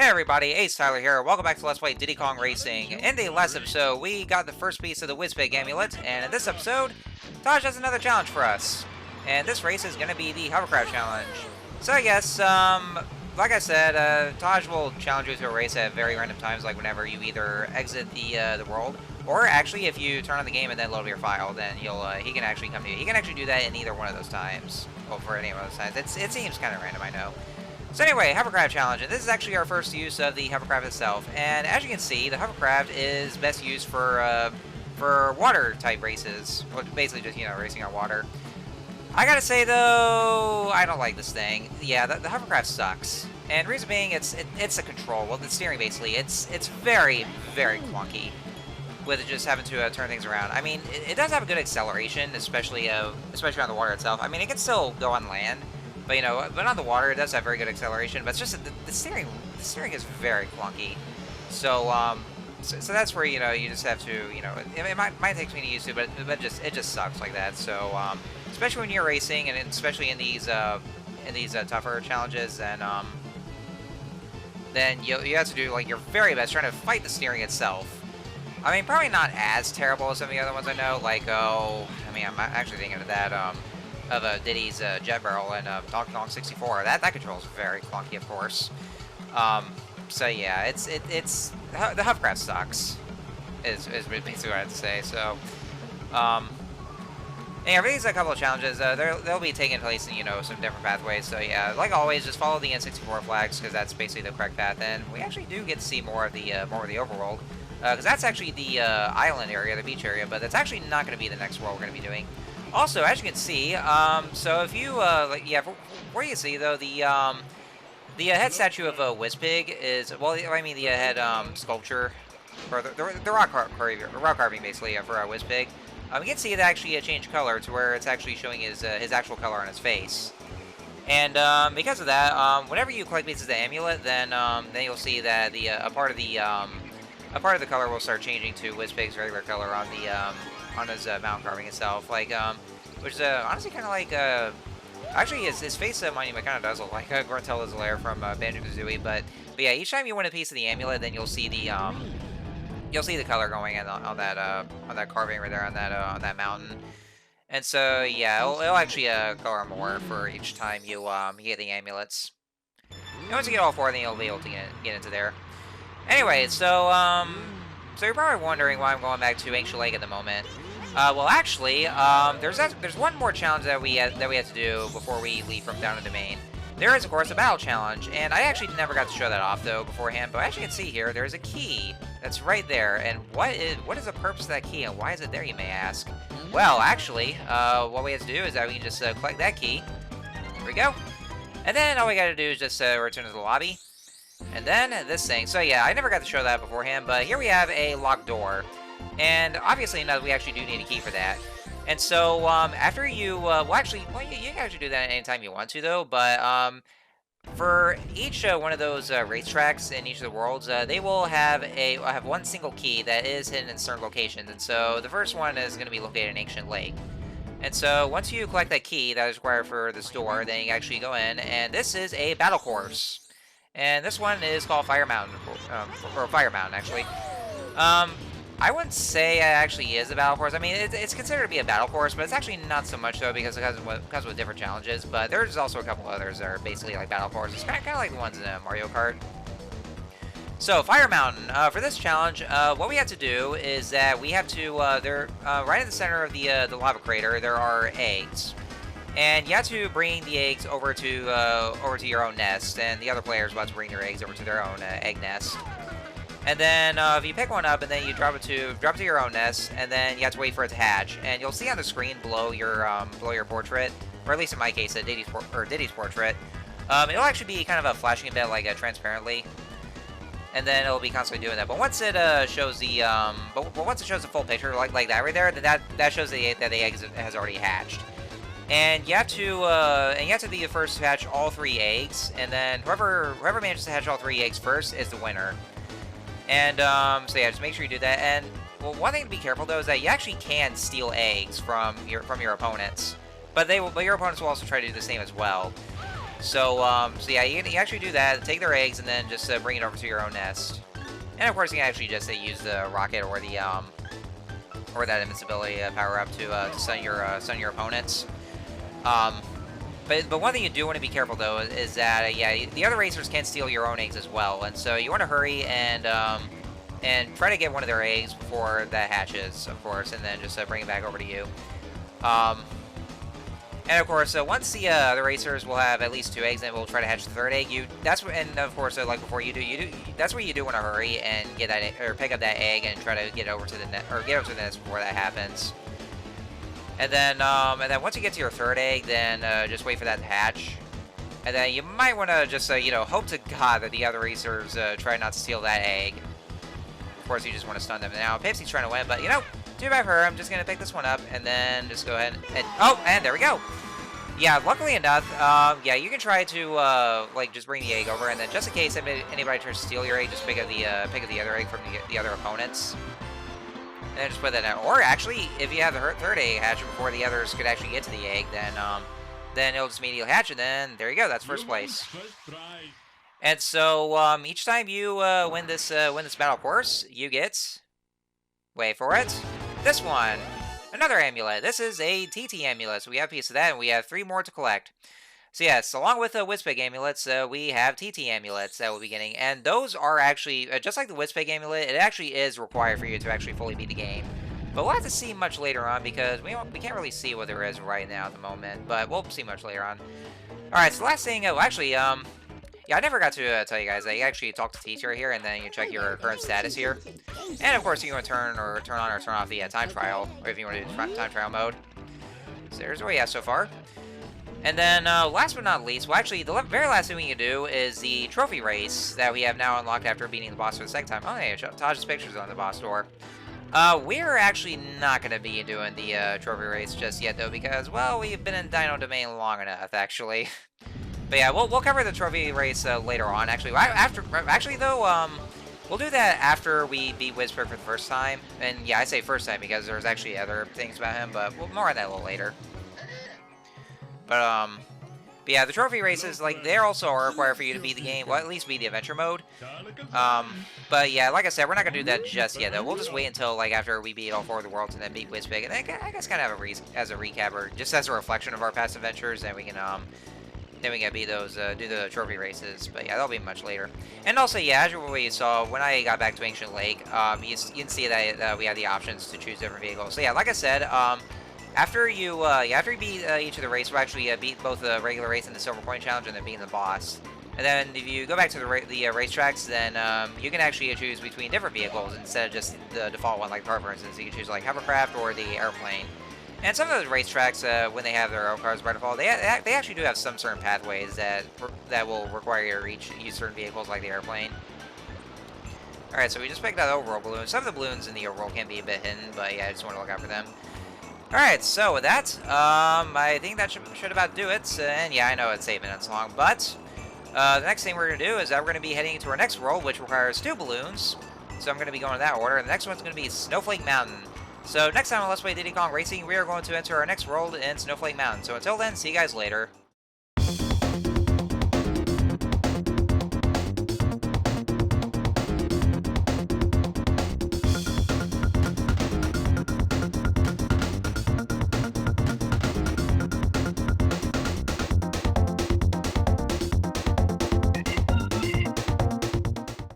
Hey everybody, AcedTyler here. Welcome back to Let's Play Diddy Kong Racing. In the last episode, we got the first piece of the Whizbig amulet, and in this episode, Taj has another challenge for us. And this race is going to be the Hovercraft Challenge. So I guess, like I said, Taj will challenge you to a race at very random times, like whenever you either exit the world, or actually if you turn on the game and then load up your file, then he can actually come to you. He can actually do that in either one of those times, or for any of those times. It seems kind of random, I know. So anyway, Hovercraft Challenge, and this is actually our first use of the Hovercraft itself. And as you can see, the Hovercraft is best used for water-type races. Well, basically just, racing on water. I gotta say, though, I don't like this thing. Yeah, the Hovercraft sucks. And reason being, it's the control. Well, the steering, basically. It's very, very clunky with just having to turn things around. I mean, it does have a good acceleration, especially on the water itself. I mean, it can still go on land. But on the water, it does have very good acceleration. But it's just the steering is very clunky. So that's where you just have to it might take me to use to, but it just sucks like that. So especially when you're racing, and especially in these tougher challenges, and then you have to do like your very best trying to fight the steering itself. I mean, probably not as terrible as some of the other ones I know. Like I'm actually thinking of that of Diddy's jet barrel and Donkey Kong 64. That control is very clunky, of course. So yeah, it's the Hovercraft sucks. Is basically what I have to say. So, yeah, for these a couple of challenges, they'll be taking place in some different pathways. So yeah, like always, just follow the N64 flags because that's basically the correct path. And we actually do get to see more of the overworld. Because that's actually the island area, the beach area, but that's actually not going to be the next world we're going to be doing. Also, as you can see, so if you, where you see, though, the head statue of Whizbig is, well, I mean, the head sculpture, or the rock carving, basically, for Whizbig. You can see it actually changed color to where it's actually showing his actual color on his face. And because of that, whenever you collect pieces of the amulet, then you'll see that a part of the color will start changing to Whizbig's regular color on the on his mountain carving itself, which is honestly kind of like actually his face kind of does look like Gruntella's lair from Banjo-Kazooie, but yeah, each time you win a piece of the amulet, then you'll see the color going in on that carving right there on that mountain, and so yeah, it'll actually color more for each time you get the amulets. And once you get all four, then you'll be able to get into there. Anyway, so you're probably wondering why I'm going back to Ancient Lake at the moment. Well, actually, there's one more challenge that we have to do before we leave from Down in Domain. There is, of course, a battle challenge, and I actually never got to show that off though beforehand. But as you can see here, there's a key that's right there. And what is the purpose of that key, and why is it there, you may ask? Well, actually, what we have to do is that we can just collect that key. Here we go. And then all we got to do is just return to the lobby. And then this thing. So yeah, I never got to show that beforehand, but here we have a locked door. And obviously enough, we actually do need a key for that. And so after you, you can actually do that anytime you want to though, but for each one of those racetracks in each of the worlds, they will have one single key that is hidden in certain locations. And so the first one is going to be located in Ancient Lake. And so once you collect that key that is required for this door, then you actually go in, and this is a battle course. And this one is called Fire Mountain, or Fire Mountain, actually. I wouldn't say it actually is a battle course. I mean, it's considered to be a battle course, but it's actually not so much, though, because it comes with different challenges. But there's also a couple others that are basically like battle courses, kind of like the ones in Mario Kart. So, Fire Mountain. For this challenge, what we have to do is that we have to, right in the center of the lava crater, there are eggs. And you have to bring the eggs over to your own nest, and the other player is about to bring their eggs over to their own egg nest. And then if you pick one up and then you drop it to your own nest, and then you have to wait for it to hatch. And you'll see on the screen below your portrait, or at least in my case, Diddy's portrait. It'll actually be kind of flashing a bit like transparently, and then it'll be constantly doing that. But once it shows the once it shows the full picture like that right there, that shows that the egg has already hatched. And you have to be the first to hatch all 3 eggs, and then whoever manages to hatch all 3 eggs first is the winner. And so yeah, just make sure you do that. And well, one thing to be careful though is that you actually can steal eggs from your opponents, but your opponents will also try to do the same as well. So yeah, you actually do that, take their eggs, and then just bring it over to your own nest. And of course, you can actually just use the rocket or the or that invincibility power up to stun your opponents. But one thing you do want to be careful though is that yeah, the other racers can steal your own eggs as well, and so you want to hurry and try to get one of their eggs before that hatches, of course, and then just bring it back over to you. And of course, once the racers will have at least 2 eggs, and we'll try to hatch the 3rd egg. And of course, like before that's where you do want to hurry and get that or pick up that egg and try to get over to the net or get over to the nest before that happens. And then once you get to your 3rd egg, then just wait for that to hatch. And then you might want to just hope to God that the other racers try not to steal that egg. Of course, you just want to stun them. Now, Pepsi's trying to win, but too bad for her. I'm just going to pick this one up and then just go ahead and... Oh, and there we go. Yeah, luckily enough, yeah, you can try to, just bring the egg over, and then just in case anybody tries to steal your egg, just pick up the other egg from the other opponents. And then just put that out. Or actually, if you have the 3rd egg hatch before the others could actually get to the egg, then it'll just immediately hatch, and then there you go, that's first place. And so, each time you win this battle course, you get... Wait for it. This one. Another amulet. This is a TT amulet, so we have a piece of that, and we have 3 more to collect. So yes, along with the Whispig amulets, we have TT amulets that we'll be getting, and those are actually, just like the Whispig amulet, it actually is required for you to actually fully beat the game. But we'll have to see much later on, because we can't really see what there is right now at the moment, but we'll see much later on. Alright, so the last thing, yeah, I never got to tell you guys that you actually talk to Teacher here, and then you check your current status here. And of course, you want to turn on or turn off the time trial, or if you want to do time trial mode. So there's what we have so far. And then, last but not least, well, actually, the very last thing we can do is the trophy race that we have now unlocked after beating the boss for the 2nd time. Oh, yeah, Taj's pictures on the boss door. We're actually not going to be doing the trophy race just yet, though, because, well, we've been in Dino Domain long enough, actually. But yeah, we'll cover the trophy race later on. Actually, we'll do that after we beat Whispig for the first time. And yeah, I say first time because there's actually other things about him, but more on that a little later. But yeah, the trophy races, they also are required for you to beat the game. Well, at least beat the adventure mode. But yeah, like I said, we're not gonna do that just yet, though. We'll just wait until after we beat all 4 of the worlds and then beat Whispig, and then I guess kind of have as a recap or just as a reflection of our past adventures, and we can beat those, do the trophy races. But yeah, that'll be much later. And also, yeah, as you saw, when I got back to Ancient Lake, you can see that we had the options to choose different vehicles. So yeah, like I said, after you beat each of the races, we'll actually beat both the regular race and the Silver Coin Challenge, and then beating the boss. And then if you go back to the racetracks, then you can actually choose between different vehicles instead of just the default one, like the car, for instance. You can choose hovercraft or the airplane. And some of those racetracks, when they have their own cars by default, they actually do have some certain pathways that will require you to use certain vehicles, like the airplane. Alright, so we just picked out the overworld balloon. Some of the balloons in the overworld can be a bit hidden, but yeah, I just want to look out for them. Alright, so with that, I think that should about do it. And yeah, I know it's 8 minutes long, but the next thing we're going to do is that we're going to be heading to our next world, which requires 2 balloons. So I'm going to be going in that order, and the next one's going to be Snowflake Mountain. So next time on Let's Play Diddy Kong Racing, we are going to enter our next world in Snowflake Mountain. So until then, see you guys later.